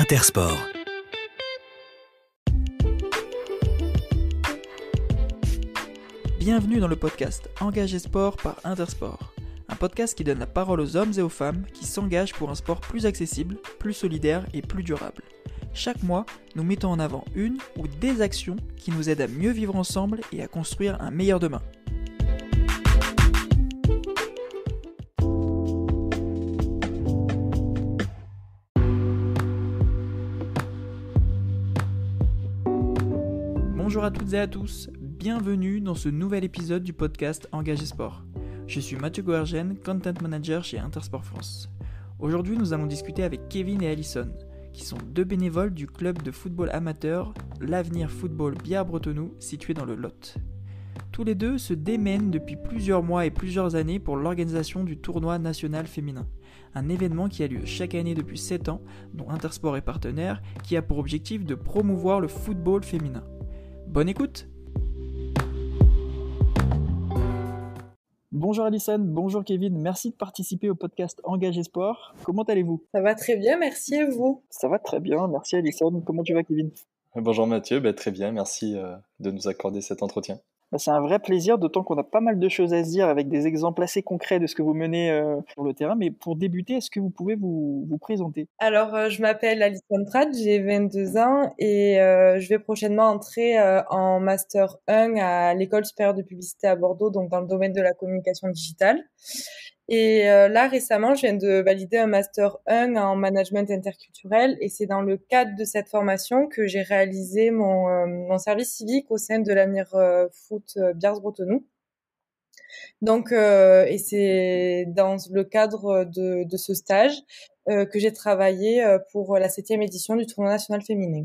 Intersport. Bienvenue dans le podcast Engagé Sport par Intersport. Un podcast qui donne la parole aux hommes et aux femmes qui s'engagent pour un sport plus accessible, plus solidaire et plus durable. Chaque mois, nous mettons en avant une ou des actions qui nous aident à mieux vivre ensemble et à construire un meilleur demain. Bonjour à toutes et à tous, bienvenue dans ce nouvel épisode du podcast Engagé Sport. Je suis Mathieu Goergen, Content Manager chez Intersport France. Aujourd'hui, nous allons discuter avec Kevin et Alison, qui sont deux bénévoles du club de football amateur l'Avenir Football Biard-Bretonneux, situé dans le Lot. Tous les deux se démènent depuis plusieurs mois et plusieurs années pour l'organisation du tournoi national féminin, un événement qui a lieu chaque année depuis 7 ans, dont Intersport est partenaire, qui a pour objectif de promouvoir le football féminin. Bonne écoute! Bonjour Alison, bonjour Kevin, merci de participer au podcast Engagé Sport. Comment allez-vous? Ça va très bien, merci et vous? Ça va très bien, merci Alison. Comment tu vas Kevin? Bonjour Mathieu, très bien, merci de nous accorder cet entretien. C'est un vrai plaisir, d'autant qu'on a pas mal de choses à se dire avec des exemples assez concrets de ce que vous menez sur le terrain. Mais pour débuter, est-ce que vous pouvez vous présenter? Alors, je m'appelle Alison Pratt, j'ai 22 ans et je vais prochainement entrer en Master 1 à l'École supérieure de publicité à Bordeaux, donc dans le domaine de la communication digitale. Et là, récemment, je viens de valider un Master 1 en management interculturel et c'est dans le cadre de cette formation que j'ai réalisé mon service civique au sein de l'Avenir Foot Biard-Bretonneux. Donc, et c'est dans le cadre de ce stage que j'ai travaillé pour la 7e édition du tournoi national féminin.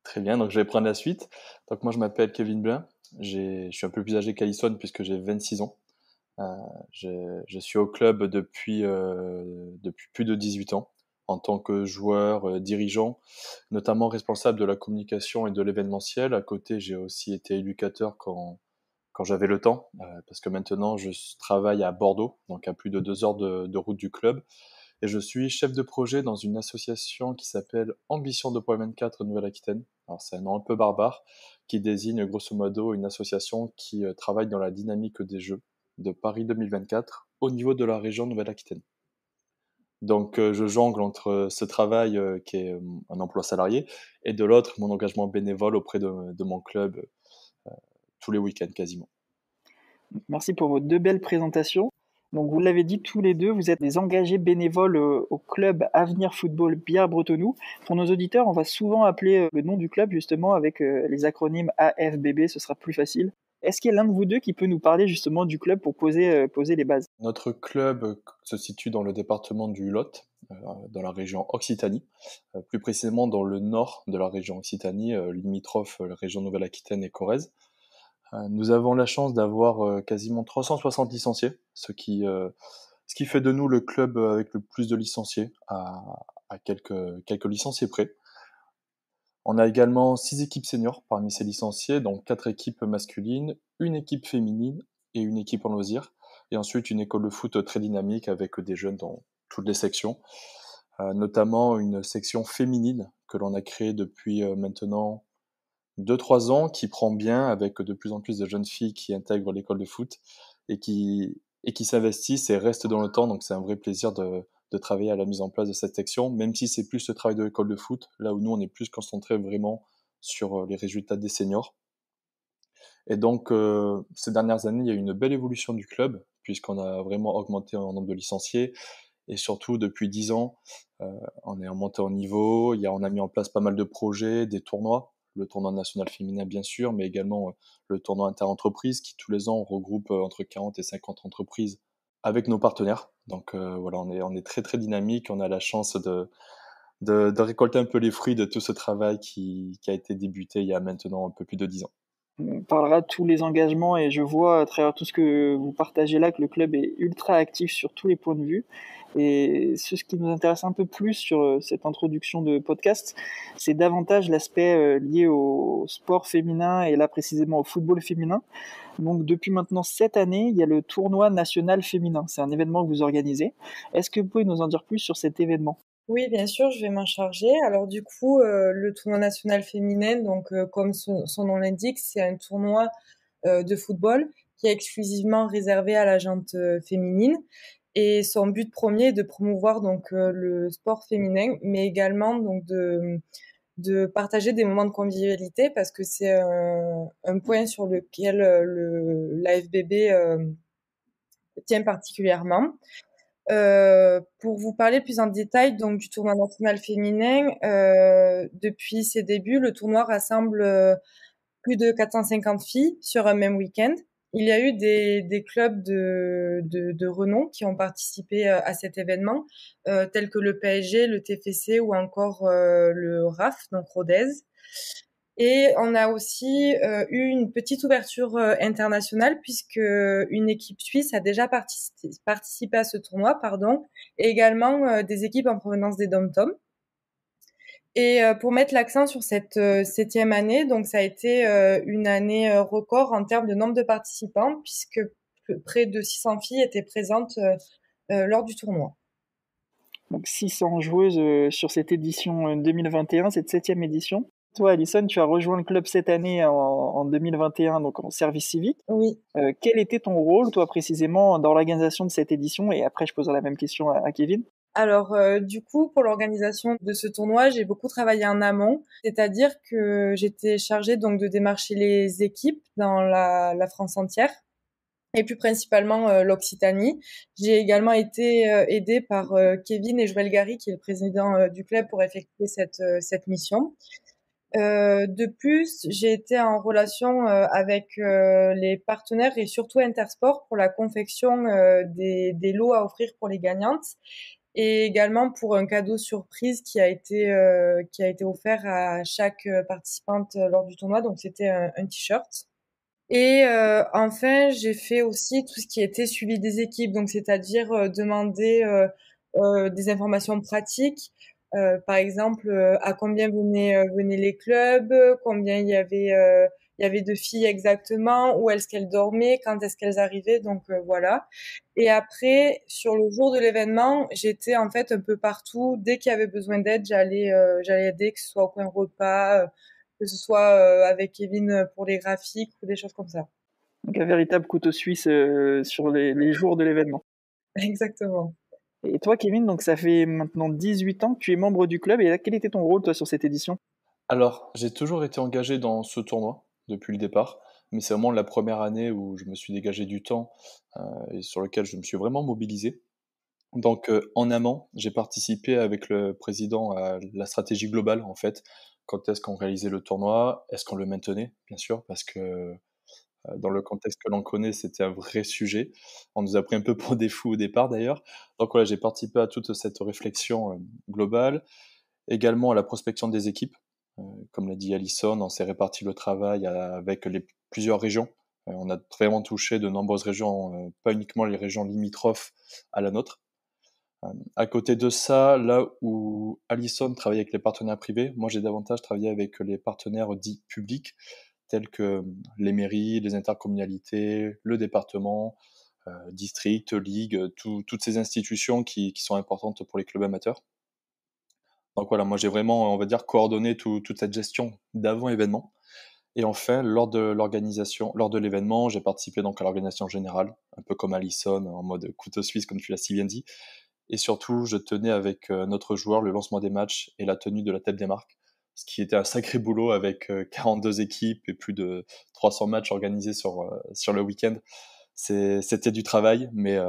Très bien, donc je vais prendre la suite. Donc moi je m'appelle Kevin Blin, je suis un peu plus âgé qu'Alison puisque j'ai 26 ans. Je suis au club depuis plus de 18 ans en tant que joueur, dirigeant, notamment responsable de la communication et de l'événementiel. À côté, j'ai aussi été éducateur quand j'avais le temps, parce que maintenant je travaille à Bordeaux, donc à plus de 2 heures de route du club, et je suis chef de projet dans une association qui s'appelle Ambition 2.24 Nouvelle-Aquitaine. Alors c'est un nom un peu barbare, qui désigne grosso modo une association qui travaille dans la dynamique des Jeux de Paris 2024 au niveau de la région Nouvelle-Aquitaine. Donc je jongle entre ce travail qui est un emploi salarié, et de l'autre mon engagement bénévole auprès de mon club tous les week-ends quasiment. Merci pour vos deux belles présentations. Donc vous l'avez dit tous les deux, vous êtes des engagés bénévoles au club Avenir Football Biard-Bretonneux. Pour nos auditeurs, on va souvent appeler le nom du club justement avec les acronymes AFBB, ce sera plus facile. Est-ce qu'il y a l'un de vous deux qui peut nous parler justement du club pour poser les bases? Notre club se situe dans le département du Lot, dans la région Occitanie, plus précisément dans le nord de la région Occitanie, limitrophe la région Nouvelle-Aquitaine et Corrèze. Nous avons la chance d'avoir quasiment 360 licenciés, ce qui fait de nous le club avec le plus de licenciés, à quelques licenciés près. On a également 6 équipes seniors parmi ces licenciés, donc 4 équipes masculines, une équipe féminine et une équipe en loisirs. Et ensuite une école de foot très dynamique avec des jeunes dans toutes les sections, notamment une section féminine que l'on a créée depuis maintenant 2-3 ans, qui prend bien avec de plus en plus de jeunes filles qui intègrent l'école de foot et qui s'investissent et restent dans le temps. Donc c'est un vrai plaisir de travailler à la mise en place de cette section, même si c'est plus le travail de l'école de foot, là où nous on est plus concentré vraiment sur les résultats des seniors. Et donc ces dernières années, il y a eu une belle évolution du club, puisqu'on a vraiment augmenté en nombre de licenciés, et surtout depuis 10 ans, on est en montée en niveau, on a mis en place pas mal de projets, des tournois, le tournoi national féminin bien sûr, mais également le tournoi inter-entreprise qui tous les ans regroupe entre 40 et 50 entreprises avec nos partenaires. Donc voilà, on est très très dynamique, on a la chance de récolter un peu les fruits de tout ce travail qui a été débuté il y a maintenant un peu plus de 10 ans. On parlera de tous les engagements et je vois à travers tout ce que vous partagez là que le club est ultra actif sur tous les points de vue. Et ce qui nous intéresse un peu plus sur cette introduction de podcast, c'est davantage l'aspect lié au sport féminin et là précisément au football féminin. Donc depuis maintenant 7 années, il y a le tournoi national féminin. C'est un événement que vous organisez. Est-ce que vous pouvez nous en dire plus sur cet événement ? Oui, bien sûr, je vais m'en charger. Alors du coup, le tournoi national féminin, donc comme son nom l'indique, c'est un tournoi de football qui est exclusivement réservé à la gente féminine. Et son but premier est de promouvoir donc le sport féminin, mais également donc de partager des moments de convivialité parce que c'est un point sur lequel l'AFBB tient particulièrement. Pour vous parler plus en détail donc du tournoi national féminin, depuis ses débuts, le tournoi rassemble plus de 450 filles sur un même week-end. Il y a eu des clubs de renom qui ont participé à cet événement, tels que le PSG, le TFC ou encore le RAF, donc Rodez. Et on a aussi eu une petite ouverture internationale puisque une équipe suisse a déjà participé à ce tournoi, pardon, et également des équipes en provenance des Dom-Tom. Et pour mettre l'accent sur cette 7e année, donc ça a été une année record en termes de nombre de participants puisque près de 600 filles étaient présentes lors du tournoi. Donc 600 joueuses sur cette édition 2021, cette 7e édition. Toi, Alison, tu as rejoint le club cette année en 2021, donc en service civique. Oui. Quel était ton rôle, toi, précisément, dans l'organisation de cette édition? Et après, je poserai la même question à Kevin. Alors, du coup, pour l'organisation de ce tournoi, j'ai beaucoup travaillé en amont, c'est-à-dire que j'étais chargée donc de démarcher les équipes dans la France entière et plus principalement l'Occitanie. J'ai également été aidée par Kevin et Joël Gary, qui est le président du club, pour effectuer cette mission. De plus, j'ai été en relation avec les partenaires et surtout Intersport pour la confection des lots à offrir pour les gagnantes et également pour un cadeau surprise qui a été offert à chaque participante lors du tournoi. Donc c'était un t-shirt. Et enfin, j'ai fait aussi tout ce qui était suivi des équipes, donc c'est-à-dire demander des informations pratiques. Par exemple, à combien venaient les clubs, combien il y avait de filles exactement, où est-ce qu'elles dormaient, quand est-ce qu'elles arrivaient, donc voilà. Et après, sur le jour de l'événement, j'étais en fait un peu partout. Dès qu'il y avait besoin d'aide, j'allais aider, que ce soit au coin repas, que ce soit avec Kevin pour les graphiques ou des choses comme ça. Donc un véritable couteau suisse sur les jours de l'événement. Exactement. Et toi, Kevin, donc ça fait maintenant 18 ans que tu es membre du club. Et là, quel était ton rôle, toi, sur cette édition? Alors, j'ai toujours été engagé dans ce tournoi depuis le départ, mais c'est vraiment la première année où je me suis dégagé du temps et sur lequel je me suis vraiment mobilisé. Donc, en amont, j'ai participé avec le président à la stratégie globale, en fait. Quand est-ce qu'on réalisait le tournoi? Est-ce qu'on le maintenait? Bien sûr, parce que dans le contexte que l'on connaît, c'était un vrai sujet. On nous a pris un peu pour des fous au départ, d'ailleurs. Donc voilà, j'ai participé à toute cette réflexion globale, également à la prospection des équipes. Comme l'a dit Alison, on s'est réparti le travail avec plusieurs régions. On a vraiment touché de nombreuses régions, pas uniquement les régions limitrophes à la nôtre. À côté de ça, là où Alison travaille avec les partenaires privés, moi j'ai davantage travaillé avec les partenaires dits publics, tels que les mairies, les intercommunalités, le département, district, ligue, toutes ces institutions qui sont importantes pour les clubs amateurs. Donc voilà, moi j'ai vraiment, on va dire, coordonné toute cette gestion d'avant-événement. Et enfin, lors de l'événement, j'ai participé donc à l'organisation générale, un peu comme Alison, en mode couteau suisse, comme tu l'as si bien dit. Et surtout, je tenais avec notre joueur le lancement des matchs et la tenue de la table des marques, ce qui était un sacré boulot avec 42 équipes et plus de 300 matchs organisés sur le week-end. C'était du travail, mais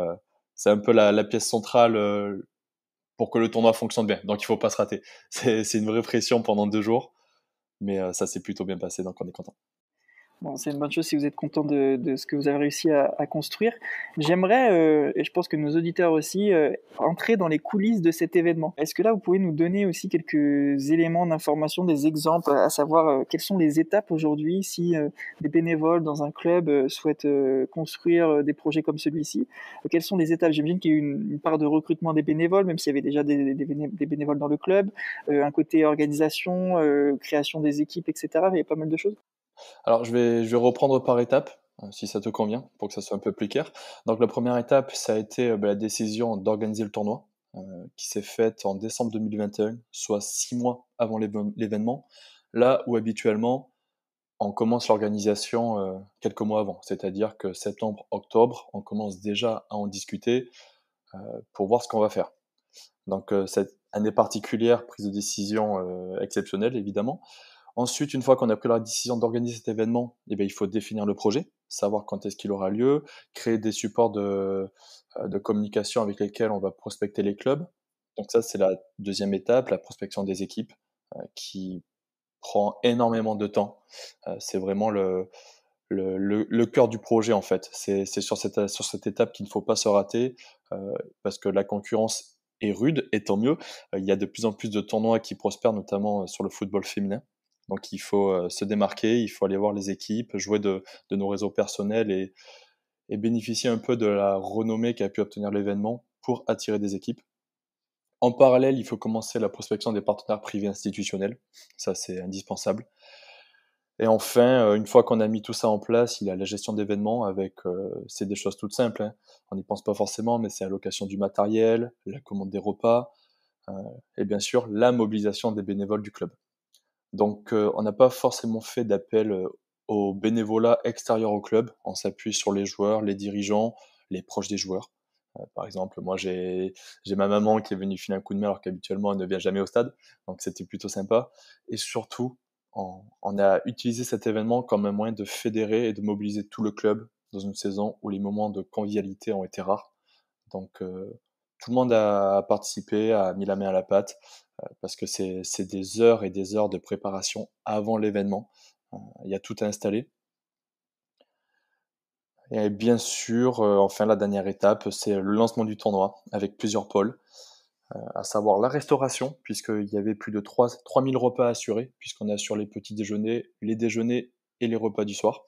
c'est un peu la pièce centrale pour que le tournoi fonctionne bien. Donc il faut pas se rater. C'est une vraie pression pendant 2 jours, mais ça s'est plutôt bien passé, donc on est content. Bon, c'est une bonne chose si vous êtes content de ce que vous avez réussi à construire. J'aimerais, et je pense que nos auditeurs aussi, entrer dans les coulisses de cet événement. Est-ce que là, vous pouvez nous donner aussi quelques éléments d'information, des exemples, à savoir quelles sont les étapes aujourd'hui si des bénévoles dans un club souhaitent construire des projets comme celui-ci? Quelles sont les étapes? J'imagine qu'il y a eu une part de recrutement des bénévoles, même s'il y avait déjà des bénévoles dans le club, un côté organisation, création des équipes, etc. Il y a pas mal de choses. Alors je vais reprendre par étapes, si ça te convient, pour que ça soit un peu plus clair. Donc la première étape, ça a été la décision d'organiser le tournoi. qui s'est faite en décembre 2021, soit 6 mois avant l'événement, là où habituellement on commence l'organisation quelques mois avant. C'est-à-dire que septembre, octobre, on commence déjà à en discuter pour voir ce qu'on va faire. Donc cette année particulière, prise de décision exceptionnelle évidemment. Ensuite, une fois qu'on a pris la décision d'organiser cet événement, eh bien, il faut définir le projet, savoir quand est-ce qu'il aura lieu, créer des supports de communication avec lesquels on va prospecter les clubs. Donc ça, c'est la deuxième étape, la prospection des équipes, qui prend énormément de temps. C'est vraiment le cœur du projet en fait. C'est sur cette étape qu'il ne faut pas se rater, parce que la concurrence est rude, et tant mieux. Il y a de plus en plus de tournois qui prospèrent, notamment sur le football féminin. Donc il faut se démarquer, il faut aller voir les équipes, jouer de nos réseaux personnels et bénéficier un peu de la renommée qu'a pu obtenir l'événement pour attirer des équipes. En parallèle, il faut commencer la prospection des partenaires privés institutionnels. Ça, c'est indispensable. Et enfin, une fois qu'on a mis tout ça en place, il y a la gestion d'événements avec, c'est des choses toutes simples, hein. On n'y pense pas forcément, mais c'est la location du matériel, la commande des repas, et bien sûr, la mobilisation des bénévoles du club. Donc, on n'a pas forcément fait d'appel au bénévolat extérieur au club. On s'appuie sur les joueurs, les dirigeants, les proches des joueurs. Par exemple, moi, j'ai ma maman qui est venue filer un coup de main alors qu'habituellement, elle ne vient jamais au stade. Donc, c'était plutôt sympa. Et surtout, on a utilisé cet événement comme un moyen de fédérer et de mobiliser tout le club dans une saison où les moments de convivialité ont été rares. Donc, tout le monde a participé, a mis la main à la pâte, parce que c'est des heures et des heures de préparation avant l'événement. Il y a tout à installer. Et bien sûr, enfin, la dernière étape, c'est le lancement du tournoi avec plusieurs pôles, à savoir la restauration, puisqu'il y avait plus de 3000 repas assurés, puisqu'on assure les petits déjeuners, les déjeuners et les repas du soir.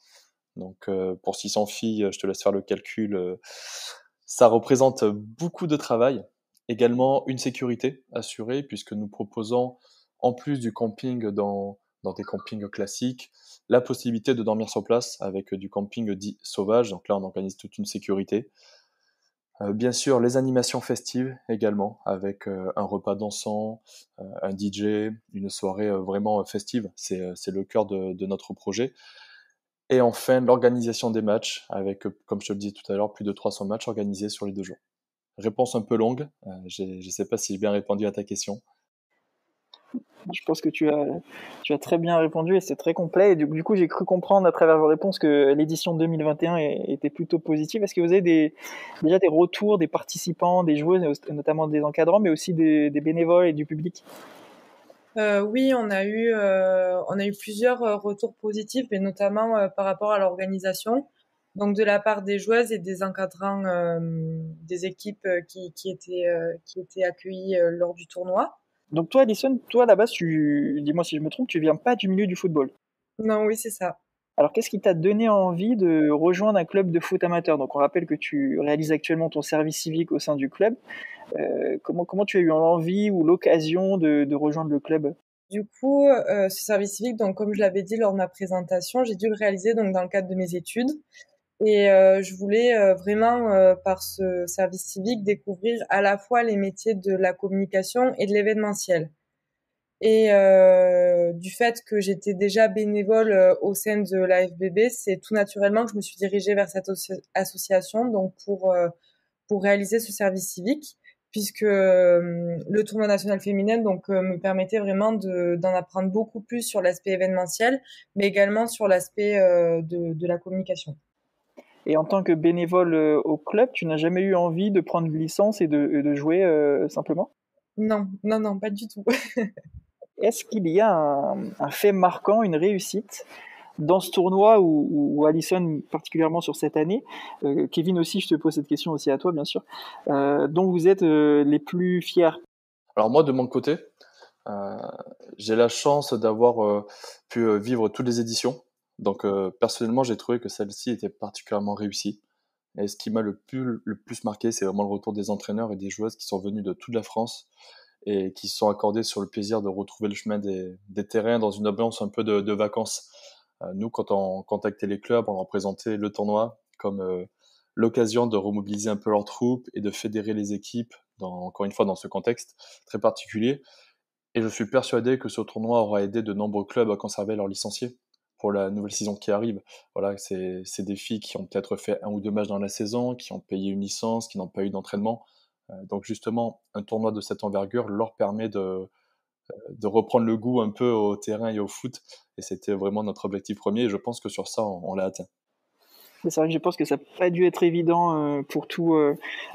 Donc, pour 600 filles, je te laisse faire le calcul, ça représente beaucoup de travail. Également, une sécurité assurée, puisque nous proposons, en plus du camping dans des campings classiques, la possibilité de dormir sur place avec du camping dit sauvage. Donc là, on organise toute une sécurité. Bien sûr, les animations festives également, avec un repas dansant, un DJ, une soirée vraiment festive. C'est le cœur de notre projet. Et enfin, l'organisation des matchs, avec, comme je te le disais tout à l'heure, plus de 300 matchs organisés sur les 2 jours. Réponse un peu longue, je ne sais pas si j'ai bien répondu à ta question. Je pense que tu as très bien répondu et c'est très complet. Et du coup, j'ai cru comprendre à travers vos réponses que l'édition 2021 était plutôt positive. Est-ce que vous avez déjà des retours des participants, des joueuses, notamment des encadrants, mais aussi des bénévoles et du public? Oui, on a eu plusieurs retours positifs, et notamment par rapport à l'organisation. Donc de la part des joueuses et des encadrants des équipes qui étaient accueillies lors du tournoi. Donc toi, Alison, toi, à la base, dis-moi si je me trompe, tu viens pas du milieu du football. Non, oui, c'est ça. Alors, qu'est-ce qui t'a donné envie de rejoindre un club de foot amateur? Donc, on rappelle que tu réalises actuellement ton service civique au sein du club. Comment tu as eu l'envie ou l'occasion de rejoindre le club? Du coup, ce service civique, donc comme je l'avais dit lors de ma présentation, j'ai dû le réaliser donc dans le cadre de mes études. Et je voulais vraiment, par ce service civique, découvrir à la fois les métiers de la communication et de l'événementiel. Et du fait que j'étais déjà bénévole au sein de l'AFBB, c'est tout naturellement que je me suis dirigée vers cette association, donc pour réaliser ce service civique, puisque le tournoi national féminin donc me permettait vraiment d'en apprendre beaucoup plus sur l'aspect événementiel, mais également sur l'aspect de la communication. Et en tant que bénévole au club, tu n'as jamais eu envie de prendre une licence et de jouer simplement? Non, non, non, pas du tout. Est-ce qu'il y a un fait marquant, une réussite dans ce tournoi ou Alison particulièrement sur cette année, Kevin aussi, je te pose cette question aussi à toi bien sûr, dont vous êtes les plus fiers? Alors moi, de mon côté, j'ai la chance d'avoir pu vivre toutes les éditions. Donc personnellement, j'ai trouvé que celle-ci était particulièrement réussie. Et ce qui m'a le plus marqué, c'est vraiment le retour des entraîneurs et des joueuses qui sont venus de toute la France et qui se sont accordés sur le plaisir de retrouver le chemin des terrains dans une ambiance un peu de vacances. Nous, quand on contactait les clubs, on leur présentait le tournoi comme l'occasion de remobiliser un peu leurs troupes et de fédérer les équipes encore une fois, dans ce contexte très particulier. Et je suis persuadé que ce tournoi aura aidé de nombreux clubs à conserver leurs licenciés pour la nouvelle saison qui arrive. Voilà, c'est des filles qui ont peut-être fait 1 ou 2 matchs dans la saison, qui ont payé une licence, qui n'ont pas eu d'entraînement. Donc justement, un tournoi de cette envergure leur permet de reprendre le goût un peu au terrain et au foot. Et c'était vraiment notre objectif premier. Et je pense que sur ça, on l'a atteint. C'est vrai que je pense que ça n'a pas dû être évident pour tous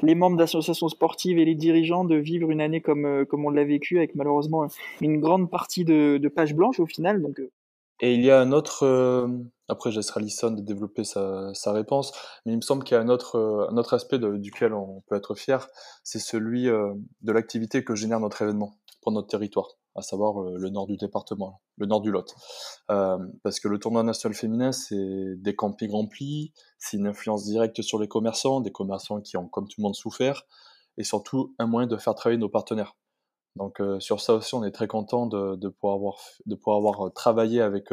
les membres d'associations sportives et les dirigeants de vivre une année comme on l'a vécu, avec malheureusement une grande partie de pages blanches au final. Donc, Et il y a un autre, après je laisserai Alison de développer sa réponse, mais il me semble qu'il y a un autre aspect duquel on peut être fier, c'est celui de l'activité que génère notre événement pour notre territoire, à savoir le nord du département, le nord du Lot. Parce que le tournoi national féminin, c'est des campings remplis, c'est une influence directe sur les commerçants, des commerçants qui ont comme tout le monde souffert, et surtout un moyen de faire travailler nos partenaires. Donc sur ça aussi, on est très content de pouvoir avoir travaillé avec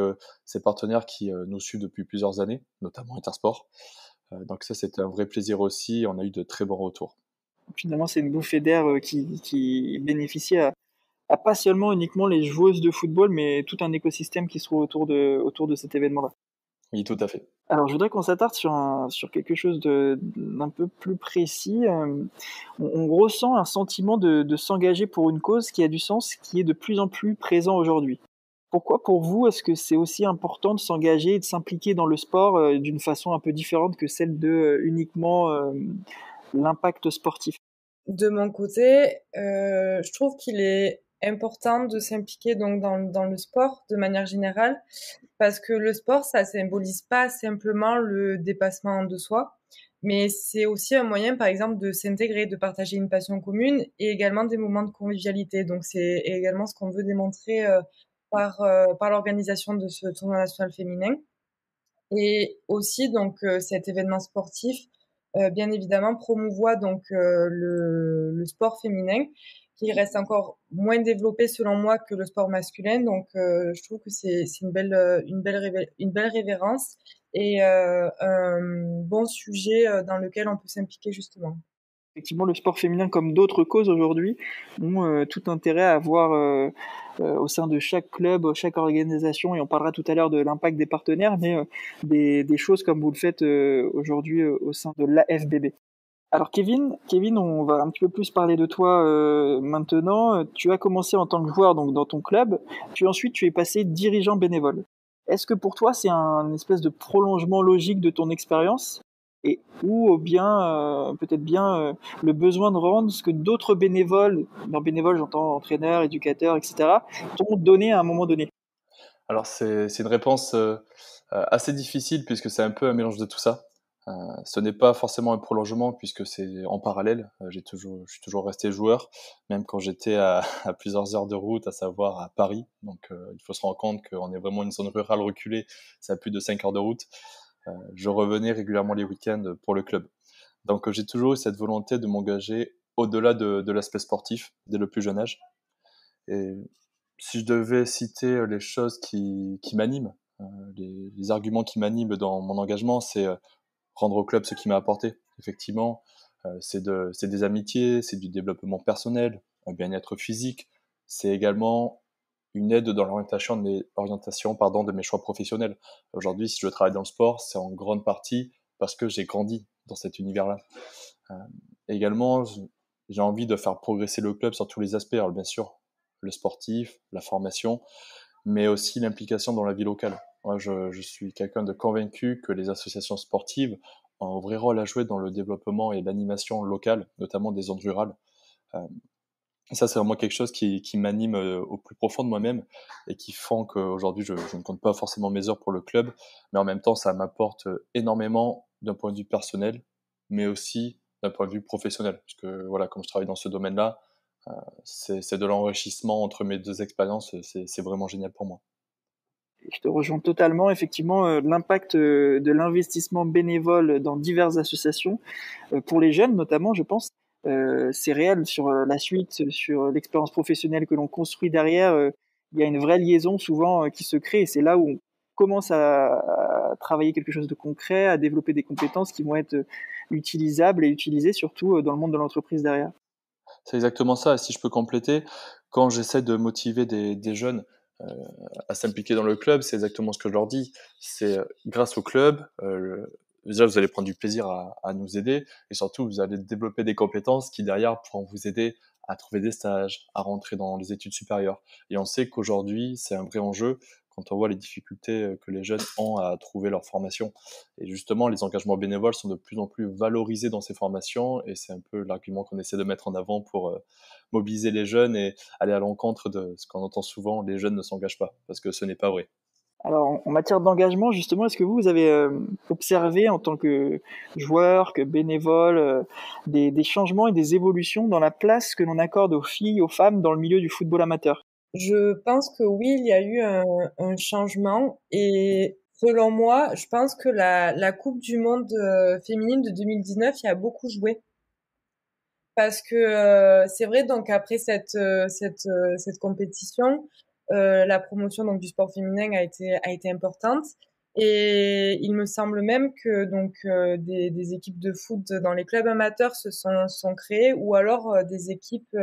ces partenaires qui nous suivent depuis plusieurs années, notamment Intersport. Donc ça, c'était un vrai plaisir aussi. On a eu de très bons retours. finalement, c'est une bouffée d'air qui bénéficie à pas seulement uniquement les joueuses de football, mais tout un écosystème qui se trouve autour de cet événement-là. Oui, tout à fait. Alors, je voudrais qu'on s'attarde sur quelque chose d'un peu plus précis. On ressent un sentiment de s'engager pour une cause qui a du sens, qui est de plus en plus présent aujourd'hui. Pourquoi, pour vous, est-ce que c'est aussi important de s'engager et de s'impliquer dans le sport d'une façon un peu différente que celle de uniquement l'impact sportif? De mon côté, je trouve qu'il est important de s'impliquer donc dans le sport de manière générale, parce que le sport, ça symbolise pas simplement le dépassement de soi, mais c'est aussi un moyen, par exemple, de s'intégrer, de partager une passion commune et également des moments de convivialité. Donc c'est également ce qu'on veut démontrer par l'organisation de ce tournoi national féminin. Et aussi, donc, cet événement sportif, bien évidemment, promouvoit donc le sport féminin, qui reste encore moins développé selon moi que le sport masculin. Donc, je trouve que c'est une belle révérence et un bon sujet dans lequel on peut s'impliquer justement. Effectivement, le sport féminin, comme d'autres causes aujourd'hui, ont tout intérêt à avoir au sein de chaque club, chaque organisation, et on parlera tout à l'heure de l'impact des partenaires, mais des choses comme vous le faites aujourd'hui au sein de l'AFBB. Alors Kevin, on va un petit peu plus parler de toi maintenant. Tu as commencé en tant que joueur donc dans ton club, puis ensuite tu es passé dirigeant bénévole. Est-ce que pour toi c'est un espèce de prolongement logique de ton expérience, et ou bien peut-être bien le besoin de rendre ce que d'autres bénévoles, dans bénévoles j'entends entraîneurs, éducateurs, etc., t'ont donné à un moment donné? Alors c'est une réponse assez difficile puisque c'est un peu un mélange de tout ça. Ce n'est pas forcément un prolongement puisque c'est en parallèle. Je suis toujours resté joueur, même quand j'étais à plusieurs heures de route, à savoir à Paris. Donc il faut se rendre compte qu'on est vraiment une zone rurale reculée, c'est à plus de 5 heures de route. Je revenais régulièrement les week-ends pour le club. Donc j'ai toujours eu cette volonté de m'engager au-delà de l'aspect sportif dès le plus jeune âge. Et si je devais citer les choses qui m'animent, les arguments qui m'animent dans mon engagement, c'est rendre au club ce qui m'a apporté. Effectivement, c'est des amitiés, c'est du développement personnel, un bien-être physique. C'est également une aide dans l'orientation de mes choix professionnels. Aujourd'hui, si je travaille dans le sport, c'est en grande partie parce que j'ai grandi dans cet univers-là. Euh, également, j'ai envie de faire progresser le club sur tous les aspects. Alors bien sûr, le sportif, la formation, mais aussi l'implication dans la vie locale. Moi, je suis quelqu'un de convaincu que les associations sportives ont un vrai rôle à jouer dans le développement et l'animation locale, notamment des zones rurales. Euh, Ça, c'est vraiment quelque chose qui m'anime au plus profond de moi-même et qui font qu'aujourd'hui, je ne compte pas forcément mes heures pour le club, mais en même temps, ça m'apporte énormément d'un point de vue personnel, mais aussi d'un point de vue professionnel. Parce que, voilà, comme je travaille dans ce domaine-là, c'est de l'enrichissement entre mes deux expériences, c'est vraiment génial pour moi. Je te rejoins totalement. Effectivement, l'impact de l'investissement bénévole dans diverses associations, pour les jeunes notamment, je pense, c'est réel sur la suite, sur l'expérience professionnelle que l'on construit derrière. Il y a une vraie liaison souvent qui se crée, et c'est là où on commence à travailler quelque chose de concret, à développer des compétences qui vont être utilisables et utilisées surtout dans le monde de l'entreprise derrière. C'est exactement ça. Et si je peux compléter, quand j'essaie de motiver des jeunes euh, à s'impliquer dans le club, c'est exactement ce que je leur dis. C'est grâce au club, déjà vous allez prendre du plaisir à nous aider et surtout vous allez développer des compétences qui derrière pourront vous aider à trouver des stages, à rentrer dans les études supérieures. Et on sait qu'aujourd'hui, c'est un vrai enjeu quand on voit les difficultés que les jeunes ont à trouver leur formation. Et justement, les engagements bénévoles sont de plus en plus valorisés dans ces formations et c'est un peu l'argument qu'on essaie de mettre en avant pour mobiliser les jeunes et aller à l'encontre de ce qu'on entend souvent, les jeunes ne s'engagent pas, parce que ce n'est pas vrai. Alors, en matière d'engagement, justement, est-ce que vous avez observé en tant que joueur, que bénévole, des changements et des évolutions dans la place que l'on accorde aux filles, aux femmes dans le milieu du football amateur? Je pense que oui, il y a eu un changement et selon moi, je pense que la Coupe du monde féminine de 2019 y a beaucoup joué. Parce que c'est vrai, donc après cette compétition, la promotion donc du sport féminin a été importante. Et il me semble même que donc des équipes de foot dans les clubs amateurs sont créées ou alors des équipes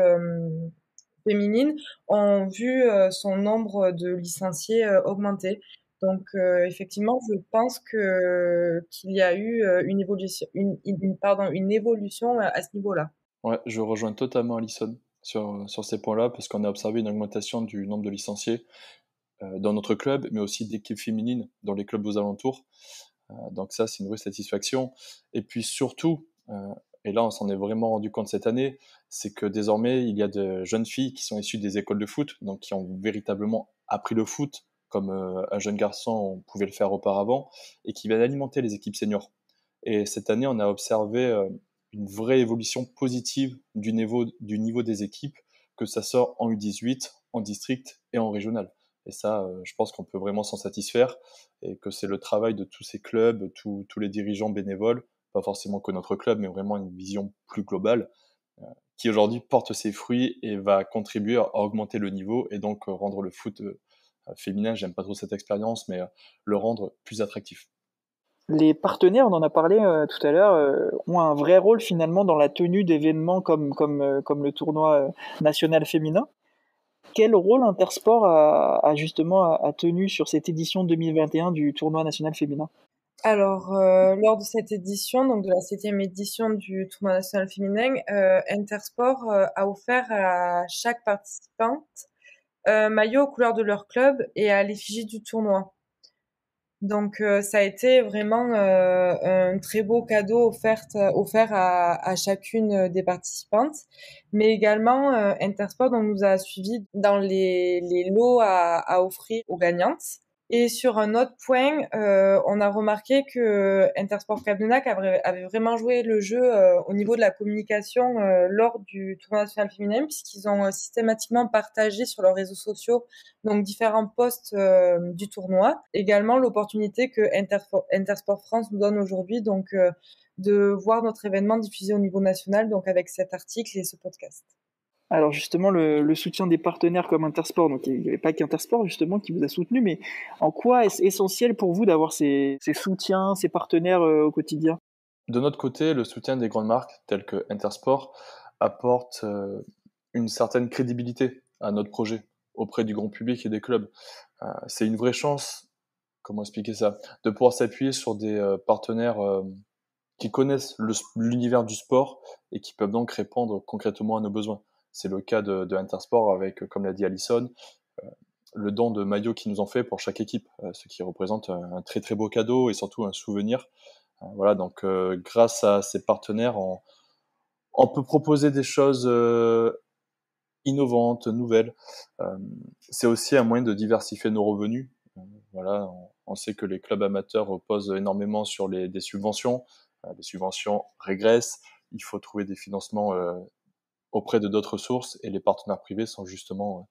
féminines ont vu son nombre de licenciés augmenter. Donc effectivement, je pense que qu'il y a eu une évolution à ce niveau-là. Ouais, je rejoins totalement Alison sur ces points-là, parce qu'on a observé une augmentation du nombre de licenciés dans notre club, mais aussi d'équipes féminines dans les clubs aux alentours. Donc ça, c'est une vraie satisfaction. Et puis surtout, et là on s'en est vraiment rendu compte cette année, c'est que désormais il y a de jeunes filles qui sont issues des écoles de foot, donc qui ont véritablement appris le foot comme un jeune garçon pouvait le faire auparavant, et qui viennent alimenter les équipes seniors. Et cette année, on a observé une vraie évolution positive du niveau des équipes, que ça sort en U18, en district et en régional. Et ça, je pense qu'on peut vraiment s'en satisfaire et que c'est le travail de tous ces clubs, tous les dirigeants bénévoles, pas forcément que notre club, mais vraiment une vision plus globale, qui aujourd'hui porte ses fruits et va contribuer à augmenter le niveau et donc rendre le foot féminin, j'aime pas trop cette expérience, mais le rendre plus attractif. Les partenaires, on en a parlé tout à l'heure, ont un vrai rôle finalement dans la tenue d'événements comme le tournoi national féminin. Quel rôle Intersport a tenu sur cette édition 2021 du tournoi national féminin? Alors, lors de cette édition, donc de la 7e édition du tournoi national féminin, Intersport a offert à chaque participante un maillot aux couleurs de leur club et à l'effigie du tournoi. Donc, ça a été vraiment un très beau cadeau offert à chacune des participantes. Mais également, Intersport donc, nous a suivis dans les lots à offrir aux gagnantes. Et sur un autre point, on a remarqué que Intersport Cap-Denac avait vraiment joué le jeu au niveau de la communication lors du tournoi national féminin, puisqu'ils ont systématiquement partagé sur leurs réseaux sociaux donc différents posts du tournoi. Également l'opportunité que Intersport France nous donne aujourd'hui, donc de voir notre événement diffusé au niveau national, donc avec cet article et ce podcast. Alors justement, le soutien des partenaires comme Intersport, donc il n'y avait pas qu'Intersport justement qui vous a soutenu, mais en quoi est-ce essentiel pour vous d'avoir ces soutiens, ces partenaires au quotidien? De notre côté, le soutien des grandes marques telles que Intersport apporte une certaine crédibilité à notre projet auprès du grand public et des clubs. C'est une vraie chance, comment expliquer ça, de pouvoir s'appuyer sur des partenaires qui connaissent l'univers du sport et qui peuvent donc répondre concrètement à nos besoins. C'est le cas de Intersport avec, comme l'a dit Alison, le don de maillots qu'ils nous ont fait pour chaque équipe, ce qui représente un très très beau cadeau et surtout un souvenir. Voilà, donc grâce à ces partenaires, on peut proposer des choses innovantes, nouvelles. C'est aussi un moyen de diversifier nos revenus. Voilà, on sait que les clubs amateurs reposent énormément sur des subventions. Les subventions régressent. Il faut trouver des financements auprès de d'autres sources et les partenaires privés sont justement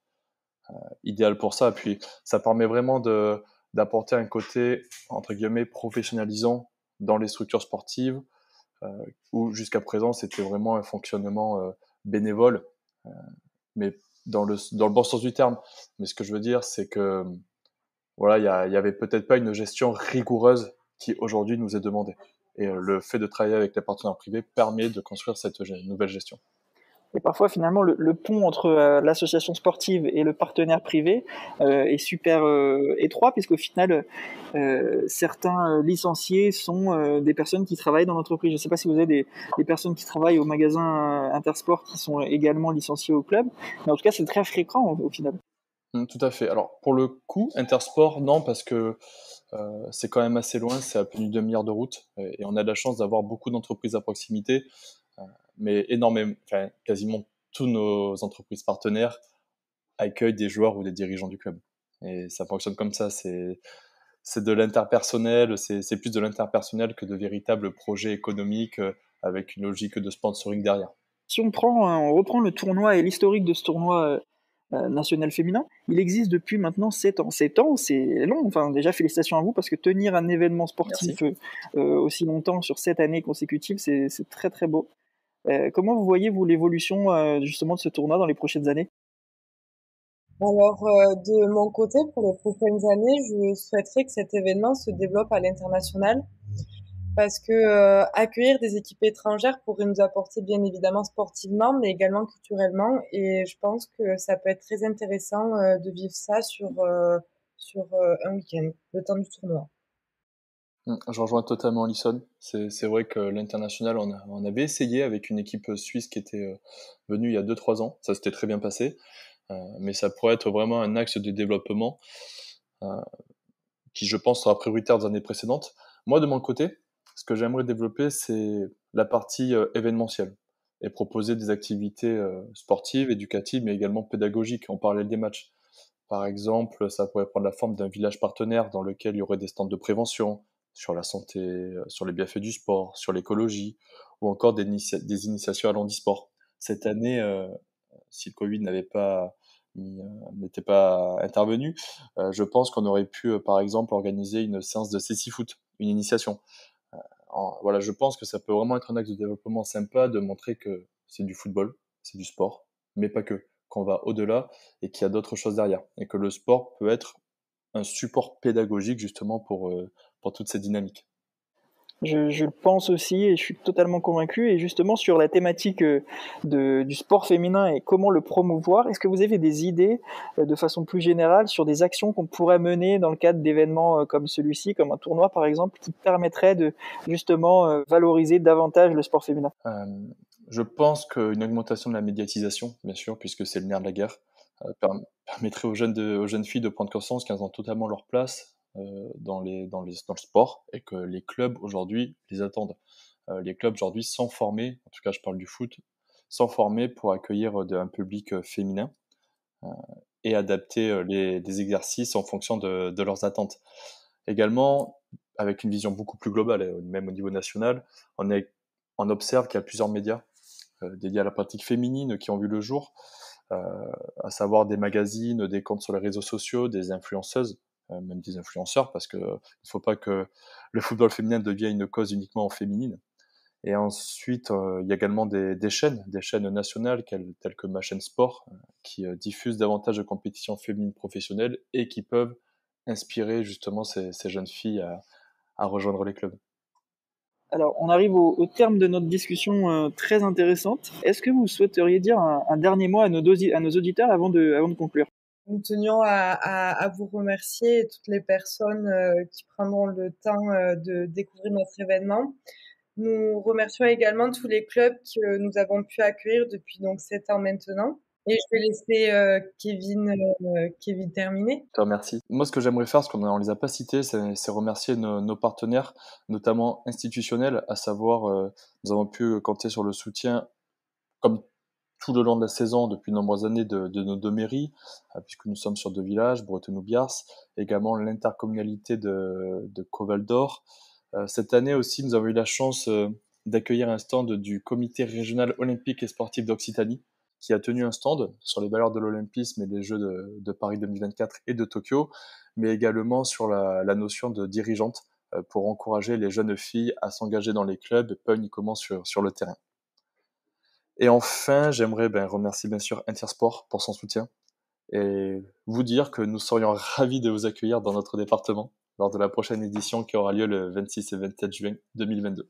idéaux pour ça. Puis ça permet vraiment d'apporter un côté entre guillemets professionnalisant dans les structures sportives où jusqu'à présent c'était vraiment un fonctionnement bénévole, mais dans le bon sens du terme. Mais ce que je veux dire, c'est que voilà, il y avait peut-être pas une gestion rigoureuse qui aujourd'hui nous est demandée. Et le fait de travailler avec les partenaires privés permet de construire cette nouvelle gestion. Et parfois, finalement, le pont entre l'association sportive et le partenaire privé est super étroit, puisqu'au final, certains licenciés sont des personnes qui travaillent dans l'entreprise. Je ne sais pas si vous avez des personnes qui travaillent au magasin Intersport qui sont également licenciées au club, mais en tout cas, c'est très fréquent au final. Tout à fait. Alors, pour le coup, Intersport, non, parce que c'est quand même assez loin, c'est à plus d'une demi-heure de route, et on a de la chance d'avoir beaucoup d'entreprises à proximité, mais énormément, enfin, quasiment tous nos entreprises partenaires accueillent des joueurs ou des dirigeants du club. Et ça fonctionne comme ça, c'est de l'interpersonnel, c'est plus de l'interpersonnel que de véritables projets économiques avec une logique de sponsoring derrière. Si on reprend le tournoi et l'historique de ce tournoi national féminin, il existe depuis maintenant 7 ans. 7 ans, c'est long. Enfin, déjà, félicitations à vous, parce que tenir un événement sportif aussi longtemps sur 7 années consécutives, c'est très très beau. Comment vous voyez, vous, l'évolution justement de ce tournoi dans les prochaines années? Alors, de mon côté, pour les prochaines années, je souhaiterais que cet événement se développe à l'international parce que accueillir des équipes étrangères pourrait nous apporter bien évidemment sportivement, mais également culturellement. Et je pense que ça peut être très intéressant de vivre ça sur un week-end, le temps du tournoi. Je rejoins totalement Alison. C'est vrai que l'international, on avait essayé avec une équipe suisse qui était venue il y a 2-3 ans. Ça s'était très bien passé. Mais ça pourrait être vraiment un axe de développement euh, qui, je pense, sera prioritaire des années précédentes. Moi, de mon côté, ce que j'aimerais développer, c'est la partie événementielle et proposer des activités sportives, éducatives, mais également pédagogiques en parallèle des matchs. Par exemple, ça pourrait prendre la forme d'un village partenaire dans lequel il y aurait des stands de prévention sur la santé, sur les bienfaits du sport, sur l'écologie, ou encore des initiations à l'handisport. Cette année, si le Covid n'était pas intervenu, je pense qu'on aurait pu, par exemple, organiser une séance de cécifoot, une initiation. Voilà, je pense que ça peut vraiment être un axe de développement sympa de montrer que c'est du football, c'est du sport, mais pas que, qu'on va au-delà et qu'il y a d'autres choses derrière, et que le sport peut être un support pédagogique justement pour toute cette dynamique. Je le pense aussi et je suis totalement convaincu. Et justement, sur la thématique du sport féminin et comment le promouvoir, est-ce que vous avez des idées de façon plus générale sur des actions qu'on pourrait mener dans le cadre d'événements comme celui-ci, comme un tournoi par exemple, qui permettraient de justement valoriser davantage le sport féminin? Je pense qu'une augmentation de la médiatisation, bien sûr, puisque c'est le nerf de la guerre, permettrait aux jeunes filles de prendre conscience qu'elles ont totalement leur place dans le sport et que les clubs aujourd'hui les attendent. Les clubs aujourd'hui sont formés, en tout cas je parle du foot, sont formés pour accueillir un public féminin euh, et adapter des exercices en fonction de leurs attentes. Également, avec une vision beaucoup plus globale, même au niveau national, on observe qu'il y a plusieurs médias dédiés à la pratique féminine qui ont vu le jour, euh, à savoir des magazines, des comptes sur les réseaux sociaux, des influenceuses, même des influenceurs, parce qu'il ne faut pas que le football féminin devienne une cause uniquement féminine. Et ensuite, il y a également des chaînes nationales telles que Ma Chaîne Sport, qui diffusent davantage de compétitions féminines professionnelles et qui peuvent inspirer justement ces jeunes filles à rejoindre les clubs. Alors, on arrive au terme de notre discussion très intéressante. Est-ce que vous souhaiteriez dire un dernier mot à nos auditeurs avant de conclure? Nous tenions à vous remercier et toutes les personnes qui prendront le temps de découvrir notre événement. Nous remercions également tous les clubs que nous avons pu accueillir depuis donc 7 ans maintenant. Et je vais laisser Kevin terminer. Je te remercie. Moi, ce que j'aimerais faire, parce qu'on ne les a pas cités, c'est remercier nos partenaires, notamment institutionnels, à savoir, nous avons pu compter sur le soutien, comme tout le long de la saison, depuis de nombreuses années, de nos deux mairies, puisque nous sommes sur deux villages, Bretenoux-Biars, également l'intercommunalité de Coval d'Or. Cette année aussi, nous avons eu la chance d'accueillir un stand du comité régional olympique et sportif d'Occitanie, qui a tenu un stand sur les valeurs de l'olympisme et des Jeux de Paris 2024 et de Tokyo, mais également sur la notion de dirigeante, pour encourager les jeunes filles à s'engager dans les clubs et pas uniquement sur le terrain. Et enfin, j'aimerais remercier bien sûr Intersport pour son soutien et vous dire que nous serions ravis de vous accueillir dans notre département lors de la prochaine édition qui aura lieu le 26 et 27 juin 2022.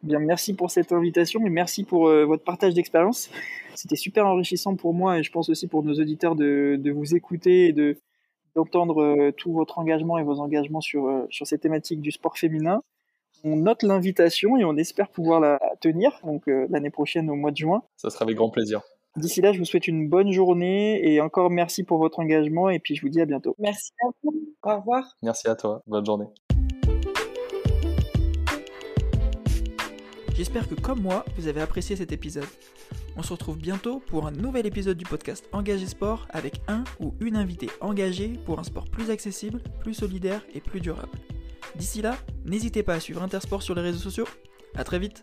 Bien, merci pour cette invitation et merci pour votre partage d'expérience. C'était super enrichissant pour moi et je pense aussi pour nos auditeurs de vous écouter et d'entendre tout votre engagement et vos engagements sur ces thématiques du sport féminin. On note l'invitation et on espère pouvoir la tenir, donc l'année prochaine au mois de juin. Ça sera avec grand plaisir. D'ici là, je vous souhaite une bonne journée et encore merci pour votre engagement et puis je vous dis à bientôt. Merci à vous. Au revoir. Merci à toi. Bonne journée. J'espère que comme moi, vous avez apprécié cet épisode. On se retrouve bientôt pour un nouvel épisode du podcast Engagé Sport avec un ou une invitée engagée pour un sport plus accessible, plus solidaire et plus durable. D'ici là, n'hésitez pas à suivre Intersport sur les réseaux sociaux. À très vite.